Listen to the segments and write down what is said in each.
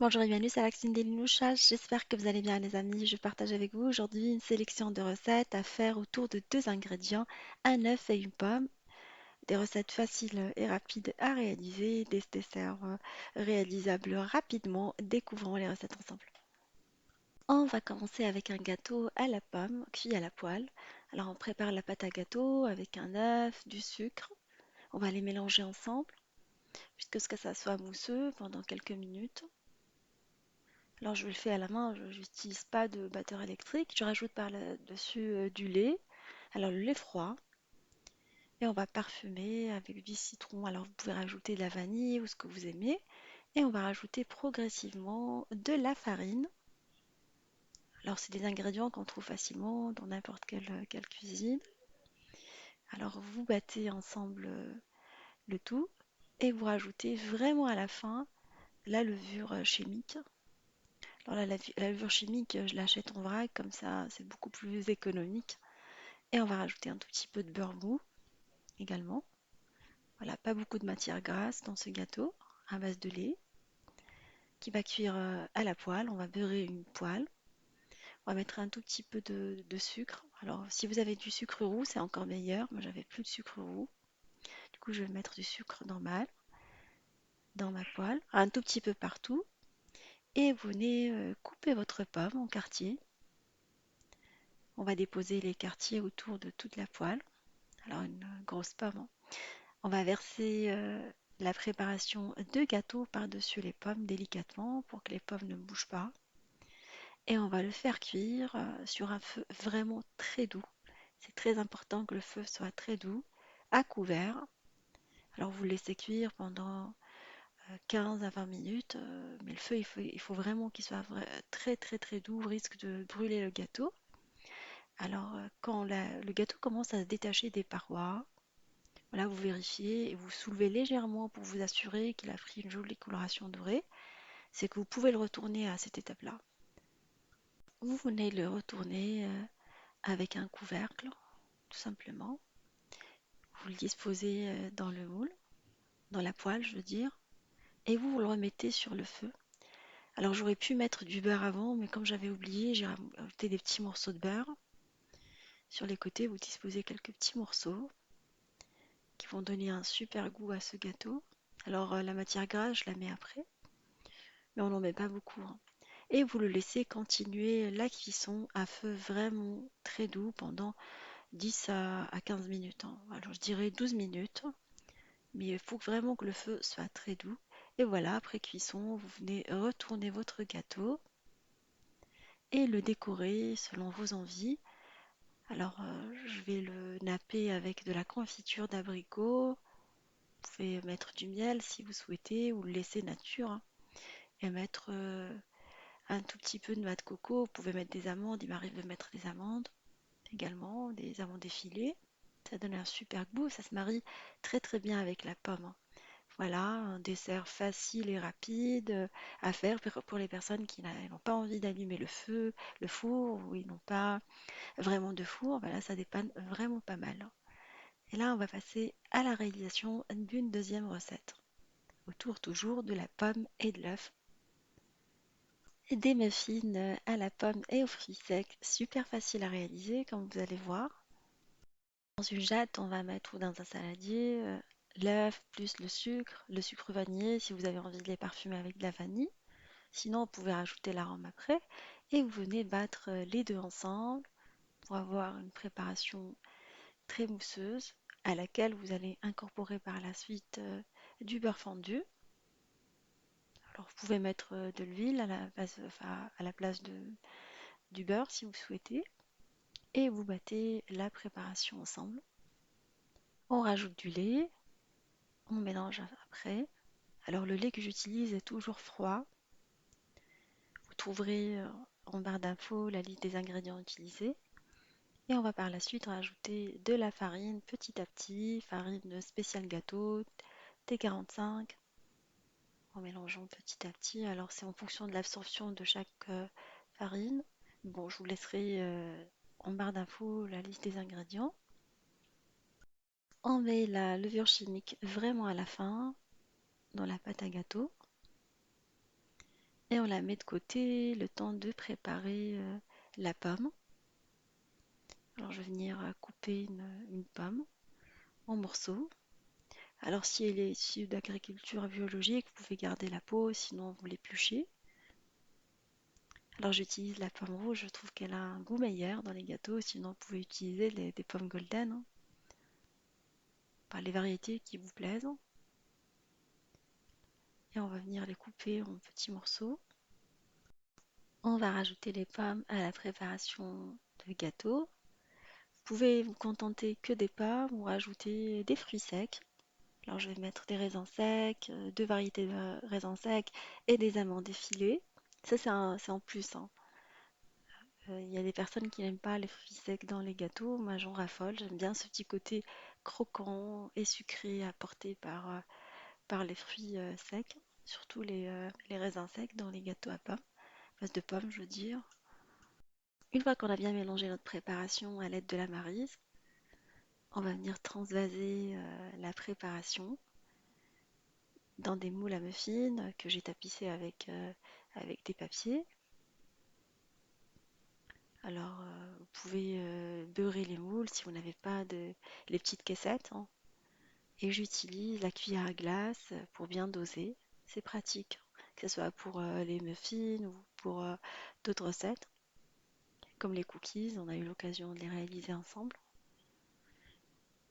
Bonjour et bienvenue, c'est Alexine Delinoucha. J'espère que vous allez bien les amis. Je partage avec vous aujourd'hui une sélection de recettes à faire autour de deux ingrédients, un œuf et une pomme. Des recettes faciles et rapides à réaliser, des desserts réalisables rapidement. Découvrons les recettes ensemble. On va commencer avec un gâteau à la pomme, cuit à la poêle. Alors on prépare la pâte à gâteau avec un œuf, du sucre. On va les mélanger ensemble jusqu'à ce que ça soit mousseux pendant quelques minutes. Alors je le fais à la main, je n'utilise pas de batteur électrique. Je rajoute par-dessus du lait. Alors le lait froid. Et on va parfumer avec du citron. Alors vous pouvez rajouter de la vanille ou ce que vous aimez. Et on va rajouter progressivement de la farine. Alors c'est des ingrédients qu'on trouve facilement dans n'importe quelle cuisine. Alors vous battez ensemble le tout et vous rajoutez vraiment à la fin la levure chimique. Alors la levure chimique, je l'achète en vrac, comme ça c'est beaucoup plus économique. Et on va rajouter un tout petit peu de beurre mou également. Voilà, pas beaucoup de matière grasse dans ce gâteau à base de lait qui va cuire à la poêle. On va beurrer une poêle. On va mettre un tout petit peu de sucre. Alors, si vous avez du sucre roux, c'est encore meilleur. Moi, j'avais plus de sucre roux. Du coup, je vais mettre du sucre normal dans ma poêle, un tout petit peu partout. Et vous venez couper votre pomme en quartiers. On va déposer les quartiers autour de toute la poêle. Alors, une grosse pomme, hein. On va verser la préparation de gâteau par-dessus les pommes délicatement pour que les pommes ne bougent pas. Et on va le faire cuire sur un feu vraiment très doux. C'est très important que le feu soit très doux, à couvert. Alors vous le laissez cuire pendant 15 à 20 minutes, mais le feu, il faut vraiment qu'il soit très très très doux, au risque de brûler le gâteau. Alors quand le gâteau commence à se détacher des parois, voilà, vous vérifiez et vous soulevez légèrement pour vous assurer qu'il a pris une jolie coloration dorée. C'est que vous pouvez le retourner à cette étape-là. Vous venez le retourner avec un couvercle, tout simplement. Vous le disposez dans le moule, dans la poêle, je veux dire, et vous le remettez sur le feu. Alors j'aurais pu mettre du beurre avant, mais comme j'avais oublié, j'ai rajouté des petits morceaux de beurre. Sur les côtés, vous disposez quelques petits morceaux qui vont donner un super goût à ce gâteau. Alors la matière grasse, je la mets après, mais on n'en met pas beaucoup, hein. Et vous le laissez continuer la cuisson à feu vraiment très doux pendant 10 à 15 minutes, hein. Alors je dirais 12 minutes, mais il faut vraiment que le feu soit très doux. Et voilà, après cuisson, vous venez retourner votre gâteau et le décorer selon vos envies. Alors je vais le napper avec de la confiture d'abricot. Vous pouvez mettre du miel si vous souhaitez ou le laisser nature, hein, et mettre un tout petit peu de noix de coco. Vous pouvez mettre des amandes, il m'arrive de mettre des amandes également, des amandes effilées. Ça donne un super goût, ça se marie très très bien avec la pomme, hein. Voilà, un dessert facile et rapide à faire pour les personnes qui n'ont pas envie d'allumer le four, ou ils n'ont pas vraiment de four. Voilà, ça dépanne vraiment pas mal, hein. Et là, on va passer à la réalisation d'une deuxième recette, autour toujours de la pomme et de l'œuf. Des muffins à la pomme et aux fruits secs, super facile à réaliser comme vous allez voir. Dans une jatte, on va mettre ou dans un saladier l'œuf plus le sucre vanillé si vous avez envie de les parfumer avec de la vanille. Sinon, vous pouvez rajouter l'arôme après et vous venez battre les deux ensemble pour avoir une préparation très mousseuse à laquelle vous allez incorporer par la suite du beurre fondu. Alors, vous pouvez mettre de l'huile à la place du beurre si vous souhaitez et vous battez la préparation ensemble. On rajoute du lait, on mélange après. Alors le lait que j'utilise est toujours froid. Vous trouverez en barre d'infos la liste des ingrédients utilisés. Et on va par la suite rajouter de la farine petit à petit, farine spéciale gâteau, T45, en mélangeant petit à petit. Alors c'est en fonction de l'absorption de chaque farine. Bon, je vous laisserai en barre d'infos la liste des ingrédients. On met la levure chimique vraiment à la fin dans la pâte à gâteau. et on la met de côté le temps de préparer la pomme. Alors je vais venir couper une pomme en morceaux. Alors si elle est issue d'agriculture biologique, vous pouvez garder la peau, sinon vous l'épluchez. Alors j'utilise la pomme rouge, je trouve qu'elle a un goût meilleur dans les gâteaux, sinon vous pouvez utiliser des pommes golden, hein, enfin, les variétés qui vous plaisent. Et on va venir les couper en petits morceaux. On va rajouter les pommes à la préparation de gâteau. Vous pouvez vous contenter que des pommes ou rajouter des fruits secs. Alors je vais mettre des raisins secs, deux variétés de raisins secs et des amandes effilées. Ça c'est en plus, hein. Il y a des personnes qui n'aiment pas les fruits secs dans les gâteaux. Moi j'en raffole. J'aime bien ce petit côté croquant et sucré apporté par les fruits secs, surtout les raisins secs dans les gâteaux à pommes, base de pommes je veux dire. Une fois qu'on a bien mélangé notre préparation à l'aide de la maryse, on va venir transvaser la préparation dans des moules à muffins que j'ai tapissés avec des papiers. Alors, vous pouvez beurrer les moules si vous n'avez pas les petites caissettes, hein. Et j'utilise la cuillère à glace pour bien doser. C'est pratique, que ce soit pour les muffins ou pour d'autres recettes, comme les cookies. On a eu l'occasion de les réaliser ensemble.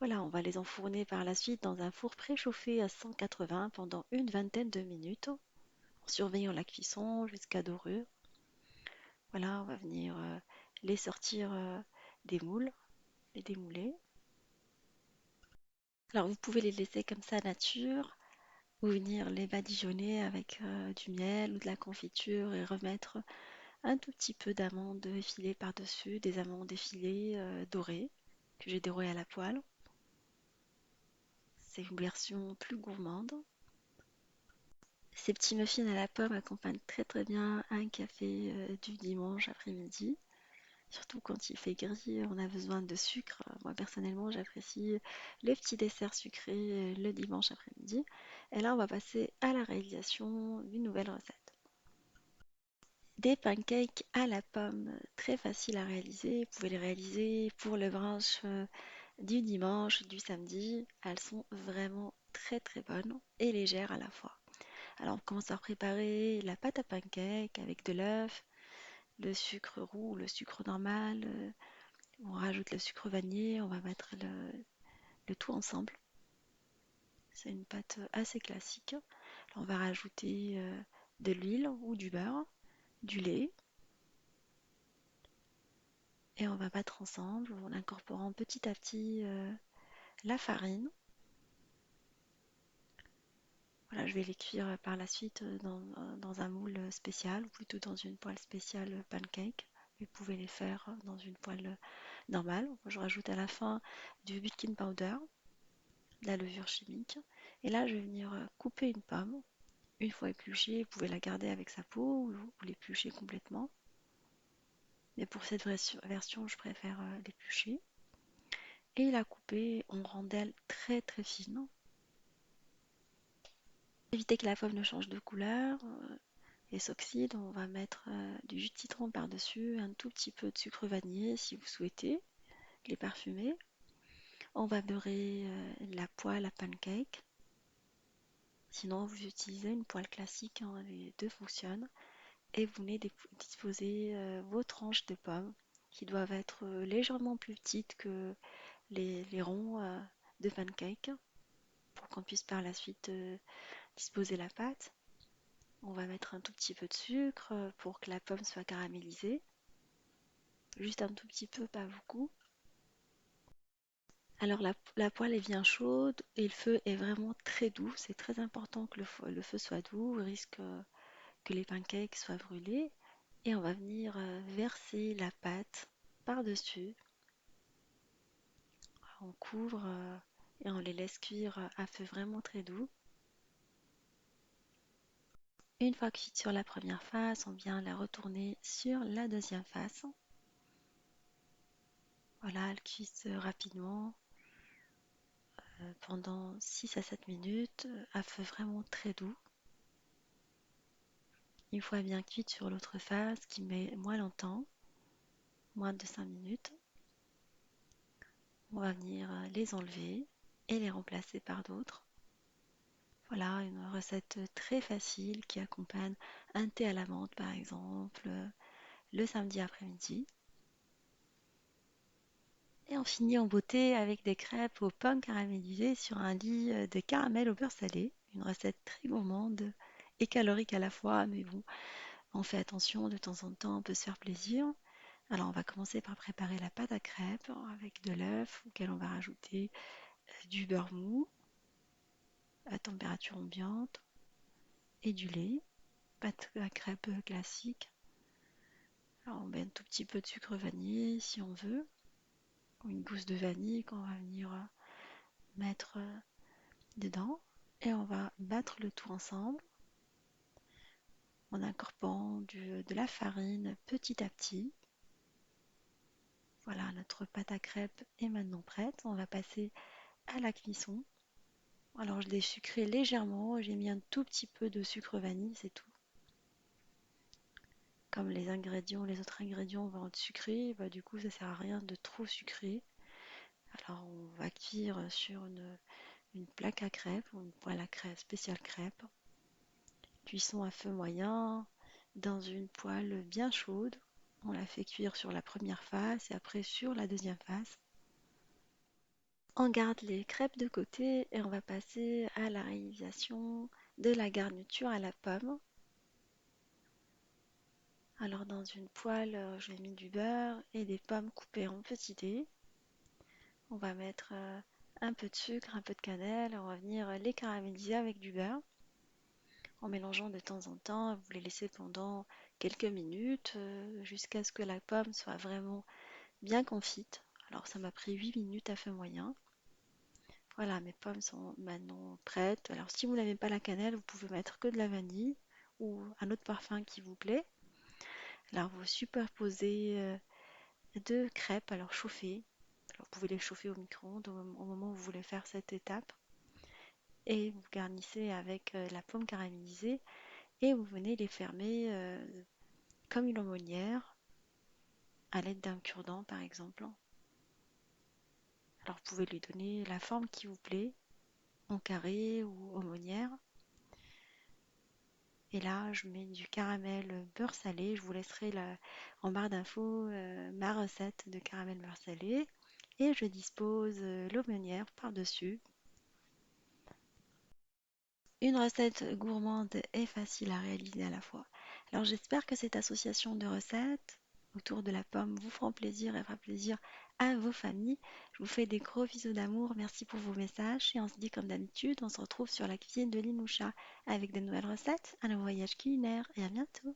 Voilà, on va les enfourner par la suite dans un four préchauffé à 180 pendant une vingtaine de minutes, en surveillant la cuisson jusqu'à dorure. Voilà, on va venir les sortir des moules, les démouler. Alors, vous pouvez les laisser comme ça nature ou venir les badigeonner avec du miel ou de la confiture et remettre un tout petit peu d'amandes effilées par-dessus, des amandes effilées dorées que j'ai dorées à la poêle. C'est une version plus gourmande. Ces petits muffins à la pomme accompagnent très très bien un café du dimanche après-midi. Surtout quand il fait gris, on a besoin de sucre. Moi personnellement, j'apprécie les petits desserts sucrés le dimanche après-midi. Et là, on va passer à la réalisation d'une nouvelle recette. Des pancakes à la pomme, très facile à réaliser. Vous pouvez les réaliser pour le brunch du dimanche, du samedi. Elles sont vraiment très très bonnes et légères à la fois. Alors on commence par préparer la pâte à pancake avec de l'œuf, le sucre roux, le sucre normal. On rajoute le sucre vanillé, on va mettre le tout ensemble. C'est une pâte assez classique. Alors, on va rajouter de l'huile ou du beurre, du lait. Et on va battre ensemble en incorporant petit à petit la farine. Voilà, je vais les cuire par la suite dans un moule spécial ou plutôt dans une poêle spéciale pancake. Vous pouvez les faire dans une poêle normale. Je rajoute à la fin du baking powder, de la levure chimique. Et là, je vais venir couper une pomme. Une fois épluchée, vous pouvez la garder avec sa peau ou l'éplucher complètement. Mais pour cette version, je préfère l'éplucher. Et la couper en rondelles très très fines. Éviter que la pomme ne change de couleur et s'oxyde, on va mettre du jus de citron par-dessus, un tout petit peu de sucre vanillé si vous souhaitez les parfumer. On va beurrer la poêle à pancake. Sinon, vous utilisez une poêle classique, hein, les deux fonctionnent. Et vous venez disposer vos tranches de pommes qui doivent être légèrement plus petites que les ronds de pancake pour qu'on puisse par la suite disposer la pâte. On va mettre un tout petit peu de sucre pour que la pomme soit caramélisée. Juste un tout petit peu, pas beaucoup. Alors la poêle est bien chaude et le feu est vraiment très doux. C'est très important que le feu soit doux, au risque que les pancakes soient brûlés. Et on va venir verser la pâte par-dessus. On couvre et on les laisse cuire à feu vraiment très doux. Une fois cuite sur la première face, on vient la retourner sur la deuxième face. Voilà, elle cuise rapidement pendant 6 à 7 minutes à feu vraiment très doux. Une fois bien cuites sur l'autre face, qui met moins longtemps, moins de 5 minutes, on va venir les enlever et les remplacer par d'autres. Voilà, une recette très facile qui accompagne un thé à la menthe par exemple, le samedi après-midi. Et on finit en beauté avec des crêpes aux pommes caramélisées sur un lit de caramel au beurre salé. Une recette très gourmande et calorique à la fois, mais bon, on fait attention, de temps en temps, on peut se faire plaisir. Alors, on va commencer par préparer la pâte à crêpes avec de l'œuf auquel on va rajouter du beurre mou à température ambiante et du lait. Pâte à crêpes classique. Alors, on met un tout petit peu de sucre vanillé si on veut, ou une gousse de vanille qu'on va venir mettre dedans. Et on va battre le tout ensemble en incorporant de la farine petit à petit. Voilà, notre pâte à crêpes est maintenant prête. On va passer à la cuisson. Alors je l'ai sucré légèrement, j'ai mis un tout petit peu de sucre vanille, c'est tout. Comme les autres ingrédients vont être sucrés, bah, du coup ça sert à rien de trop sucrer. Alors on va cuire sur une plaque à crêpes ou une poêle à crêpes spéciale crêpes. Cuisson à feu moyen dans une poêle bien chaude. On la fait cuire sur la première face et après sur la deuxième face. On garde les crêpes de côté et on va passer à la réalisation de la garniture à la pomme. Alors dans une poêle, j'ai mis du beurre et des pommes coupées en petits dés. On va mettre un peu de sucre, un peu de cannelle, on va venir les caraméliser avec du beurre en mélangeant de temps en temps. Vous les laissez pendant quelques minutes jusqu'à ce que la pomme soit vraiment bien confite. Alors ça m'a pris 8 minutes à feu moyen. Voilà, mes pommes sont maintenant prêtes. Alors si vous n'avez pas la cannelle, vous pouvez mettre que de la vanille ou un autre parfum qui vous plaît. Alors vous superposez deux crêpes alors chauffées. Alors, vous pouvez les chauffer au micro-ondes au moment où vous voulez faire cette étape. Et vous garnissez avec la pomme caramélisée et vous venez les fermer comme une aumônière à l'aide d'un cure-dent par exemple. Alors vous pouvez lui donner la forme qui vous plaît, en carré ou aumônière. Et là, je mets du caramel beurre salé. Je vous laisserai en barre d'infos ma recette de caramel beurre salé. Et je dispose l'aumônière par-dessus. Une recette gourmande et facile à réaliser à la fois. Alors j'espère que cette association de recettes autour de la pomme vous fera plaisir et fera plaisir à vos familles. Je vous fais des gros bisous d'amour. Merci pour vos messages. Et on se dit comme d'habitude, on se retrouve sur la cuisine de Linoucha avec de nouvelles recettes, un nouveau voyage culinaire et à bientôt.